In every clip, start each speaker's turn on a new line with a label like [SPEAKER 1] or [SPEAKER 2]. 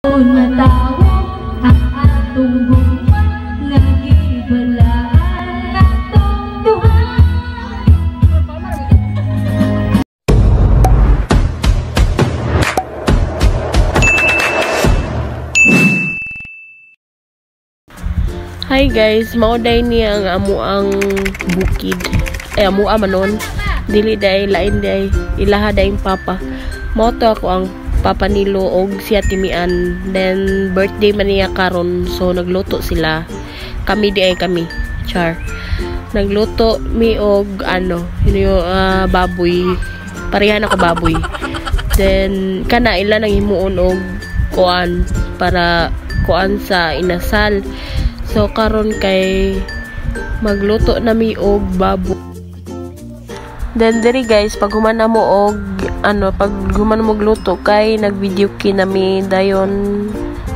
[SPEAKER 1] Natawo ang atong buwan nga gibalaan atong duha.
[SPEAKER 2] Hi guys, mauday niya ang amuang bukid. Ay amua manon. Dili day lain day ilaha day papa. Mao to ako ang Papa Nilo og siya Timian. Then birthday man niya karon, so nagluto sila. Kami di ay kami. Char. Nagluto mi og baboy. Parehan ako baboy. Then kana ila nang himuon og kuan para kuan sa inasal. So karon kay magluto nami og baboy. Then diri guys, pag humana mo og pag humana mo gluto kay nagvideo kinami dayon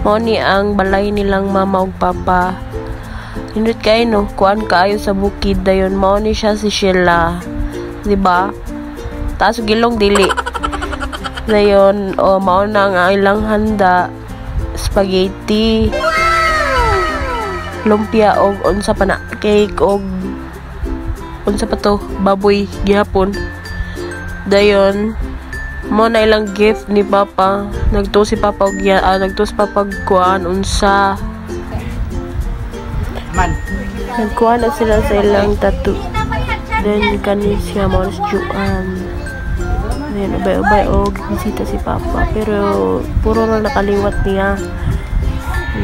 [SPEAKER 2] mo ni ang balay nilang mama ug papa. Nindot kay no, kuan kaayo sa bukid dayon mo ni siya si Sheila. Di ba? Taas gilong dili. Dayon mao na ang ilang handa, spaghetti, lumpia og unsa pa na cake og unsa pa to baboy gihapon. Dayon mo na ilang gift ni papa. Nagto si papa og nagto si papa kuan unsa man nagkuha na sila sa ilang tattoo. Then kani siya mo si Juan. Then ubay og bisita si papa pero puro na nakaliwat niya.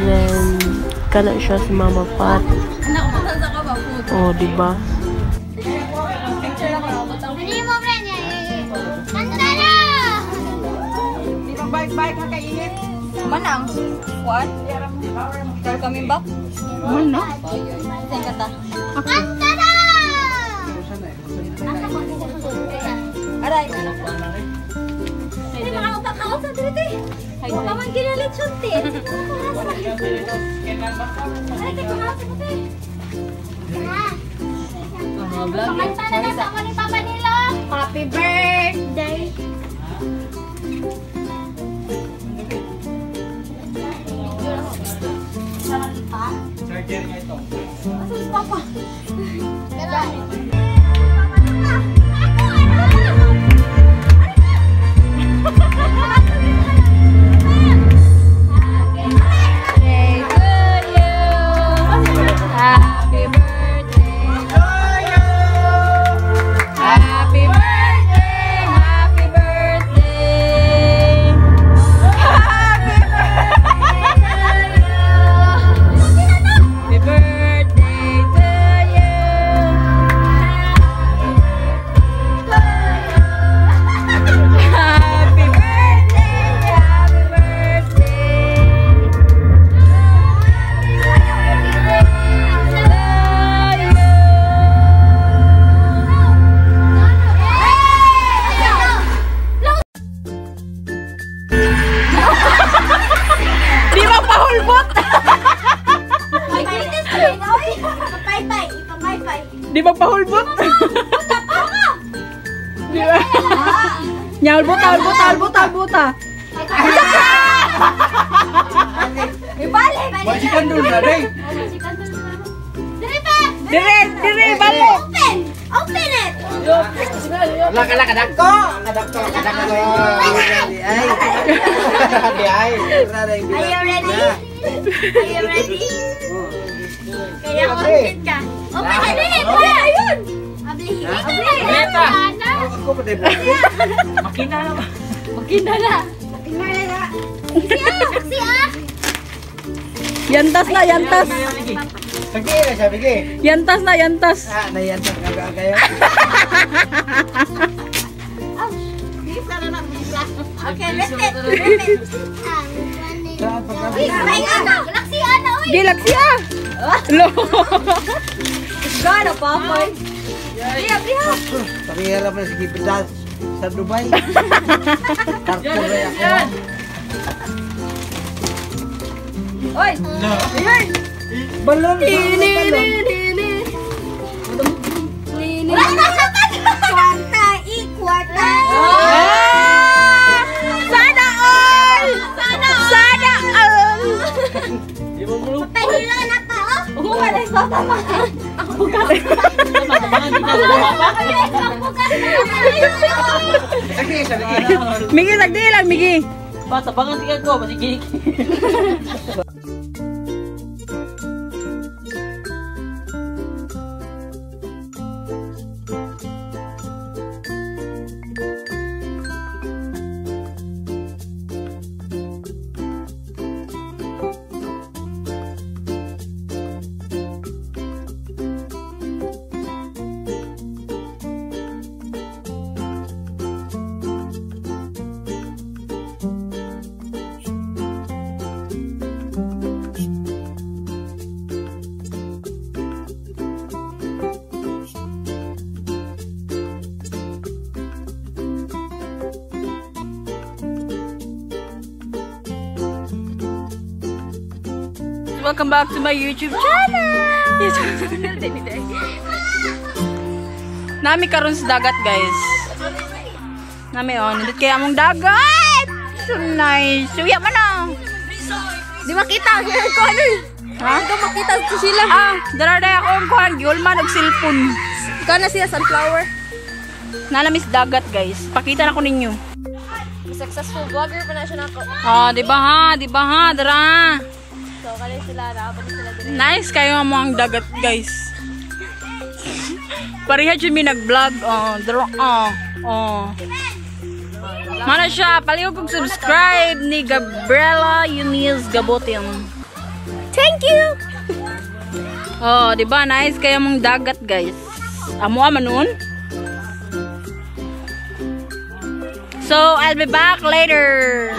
[SPEAKER 2] Then kana siya si Mama Pat. Oh, di ba?
[SPEAKER 3] Baik kakainit. Manang kuan? Kalau kami bak? Mana? Sing kata. Antara. Aray. Ini mga upakaot sa dito. Hay naman ginalit sunti. Ay, kakaot sa dito. Vlog. Sorry sa ni Papa Nilo. Happy birthday. Charger nga ito. Asan si Papa?
[SPEAKER 2] Di ba pahulbot? Di ba? Nyalbuta.
[SPEAKER 3] Ibalik.
[SPEAKER 4] Majikan dulu na, Day.
[SPEAKER 2] Dire, balik.
[SPEAKER 3] Open it.
[SPEAKER 4] Kadako. Ay.
[SPEAKER 3] Are you ready? Kaya open ka. Open it. Ayun. Abli.
[SPEAKER 4] Ako pa tayo.
[SPEAKER 2] Makina na.
[SPEAKER 3] Siya.
[SPEAKER 2] Yantas.
[SPEAKER 4] Sabi ke.
[SPEAKER 2] Yantas.
[SPEAKER 4] Nayantas ka kayo.
[SPEAKER 3] Okay, lift it.
[SPEAKER 2] Galaxy ah. Lo.
[SPEAKER 3] Gana Papa. Lihat.
[SPEAKER 4] Pakihirap na sige pedas sa Dubai. Karpur na ako.
[SPEAKER 3] Oy.
[SPEAKER 4] Balon.
[SPEAKER 3] Kwarta.
[SPEAKER 2] Sana all.
[SPEAKER 3] Panilo na pa, oh. Oo, wala yung tatamaan. Ang bukas.
[SPEAKER 4] Tabangan kita sa baba.
[SPEAKER 3] Ang bukas na.
[SPEAKER 5] Migi, sagdi lang, Migi.
[SPEAKER 4] Tabangan siya ko, masigig.
[SPEAKER 5] Welcome back to my YouTube channel. Nami karon sa dagat, guys. Nami on, nindot kaya mong dagat. So nice. Suya man na.
[SPEAKER 3] Di makita. Ko ano?
[SPEAKER 5] Ha?
[SPEAKER 3] Di makita ko sila.
[SPEAKER 5] Daraday ako ang kuhan. Giulman og cellphone.
[SPEAKER 3] Ikaw na siya, sunflower.
[SPEAKER 5] Nalamis dagat, guys. Pakita na ko ninyo.
[SPEAKER 3] Successful vlogger pa na siya nako.
[SPEAKER 5] Di ba ha? Di ba ha? Dara.
[SPEAKER 3] So, kaya sila, nakapag sila din.
[SPEAKER 5] Nice kayo mo ang dagat, guys. Pariha dyan mi nag-vlog. Mana siya, paliw kong subscribe ni Gabriela Eunice Gabotin.
[SPEAKER 3] Thank you!
[SPEAKER 5] Di ba? Nice kayo mong dagat, guys. Amo man nun. So, I'll be back later.